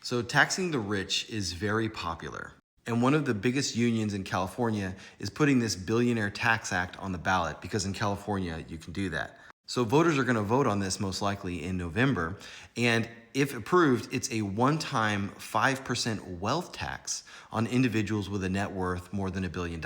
So taxing the rich is very popular. And one of the biggest unions in California is putting this Billionaire Tax Act on the ballot because in California, you can do that. So voters are going to vote on this most likely in November. And if approved, it's a one-time 5% wealth tax on individuals with a net worth more than $1 billion.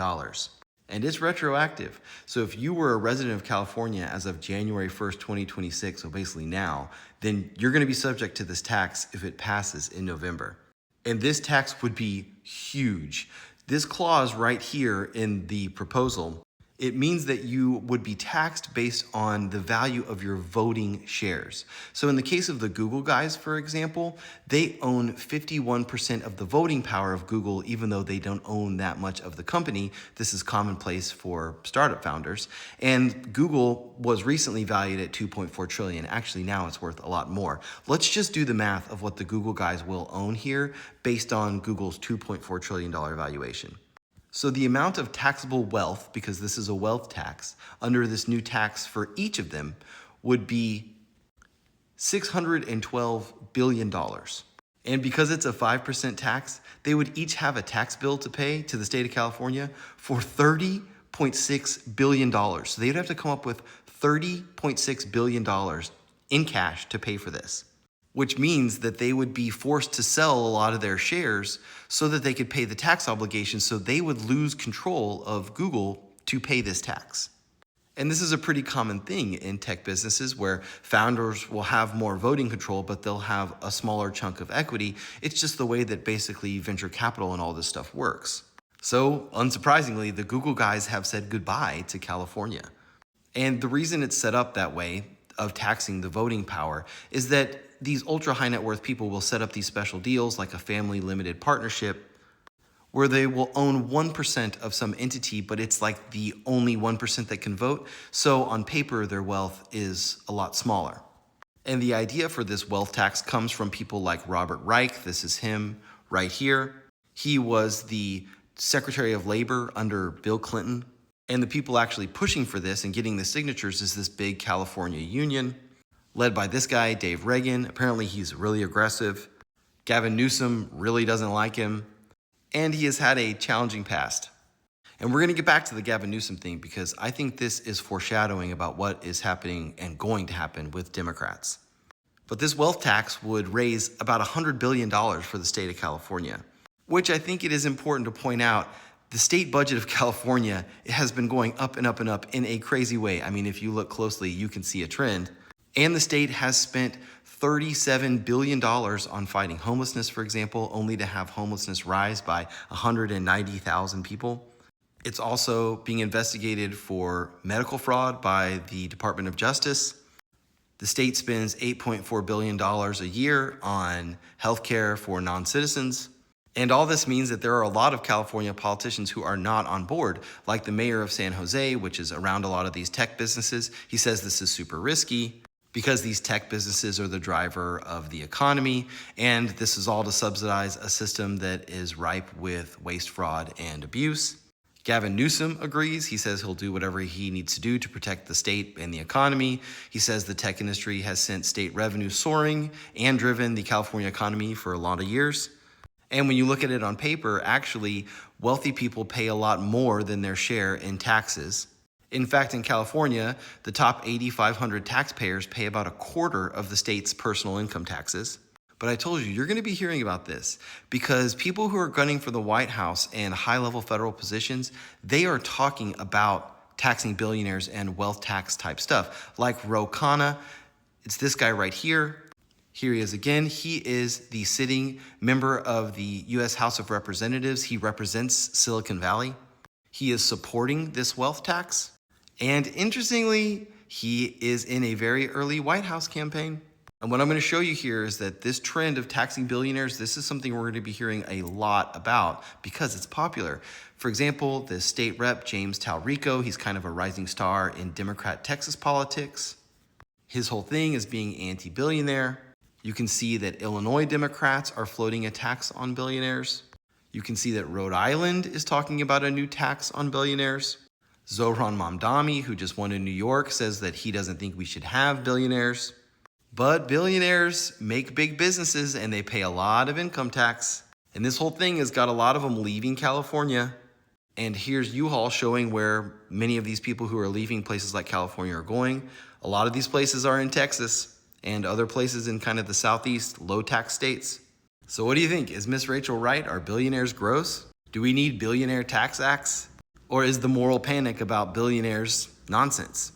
And it's retroactive. So if you were a resident of California as of January 1st, 2026, so basically now, then you're going to be subject to this tax if it passes in November. And this tax would be huge. This clause right here in the proposal, it means that you would be taxed based on the value of your voting shares. So in the case of the Google guys, for example, they own 51% of the voting power of Google, even though they don't own that much of the company. This is commonplace for startup founders. And Google was recently valued at 2.4 trillion. Actually, now it's worth a lot more. Let's just do the math of what the Google guys will own here based on Google's $2.4 trillion valuation. So the amount of taxable wealth, because this is a wealth tax, under this new tax for each of them would be $612 billion. And because it's a 5% tax, they would each have a tax bill to pay to the state of California for $30.6 billion. So they'd have to come up with $30.6 billion in cash to pay for this, which means that they would be forced to sell a lot of their shares so that they could pay the tax obligation, so they would lose control of Google to pay this tax. And this is a pretty common thing in tech businesses where founders will have more voting control, but they'll have a smaller chunk of equity. It's just the way that basically venture capital and all this stuff works. So unsurprisingly, the Google guys have said goodbye to California. And the reason it's set up that way of taxing the voting power is that these ultra high net worth people will set up these special deals like a family limited partnership where they will own 1% of some entity, but it's like the only 1% that can vote. So on paper, their wealth is a lot smaller. And the idea for this wealth tax comes from people like Robert Reich. This is him right here. He was the Secretary of Labor under Bill Clinton. And the people actually pushing for this and getting the signatures is this big California union led by this guy, Dave Reagan. Apparently he's really aggressive. Gavin Newsom really doesn't like him. And he has had a challenging past. And we're going to get back to the Gavin Newsom thing because I think this is foreshadowing about what is happening and going to happen with Democrats. But this wealth tax would raise about $100 billion for the state of California, which I think it is important to point out. The state budget of California has been going up and up and up in a crazy way. I mean, if you look closely, you can see a trend. And the state has spent $37 billion on fighting homelessness, for example, only to have homelessness rise by 190,000 people. It's also being investigated for medical fraud by the Department of Justice. The state spends $8.4 billion a year on healthcare for non-citizens. And all this means that there are a lot of California politicians who are not on board, like the mayor of San Jose, which is around a lot of these tech businesses. He says this is super risky because these tech businesses are the driver of the economy, and this is all to subsidize a system that is ripe with waste, fraud, and abuse. Gavin Newsom agrees. He says he'll do whatever he needs to do to protect the state and the economy. He says the tech industry has sent state revenue soaring and driven the California economy for a lot of years. And when you look at it on paper, actually, wealthy people pay a lot more than their share in taxes. In fact, in California, the top 8,500 taxpayers pay about a quarter of the state's personal income taxes. But I told you, you're going to be hearing about this because people who are gunning for the White House and high-level federal positions, they are talking about taxing billionaires and wealth tax type stuff. Like Khanna, it's this guy right here. Here he is again. He is the sitting member of the U.S. House of Representatives. He represents Silicon Valley. He is supporting this wealth tax. And interestingly, he is in a very early White House campaign. And what I'm going to show you here is that this trend of taxing billionaires, this is something we're going to be hearing a lot about because it's popular. For example, the state rep, James Talrico, he's kind of a rising star in Democrat Texas politics. His whole thing is being anti-billionaire. You can see that Illinois Democrats are floating a tax on billionaires. You can see that Rhode Island is talking about a new tax on billionaires. Zoran Mamdami, who just won in New York, says that he doesn't think we should have billionaires. But billionaires make big businesses and they pay a lot of income tax. And this whole thing has got a lot of them leaving California. And here's U-Haul showing where many of these people who are leaving places like California are going. A lot of these places are in Texas and other places in kind of the southeast, low tax states. So what do you think? Is Miss Rachel right? Are billionaires gross? Do we need billionaire tax acts? Or is the moral panic about billionaires nonsense?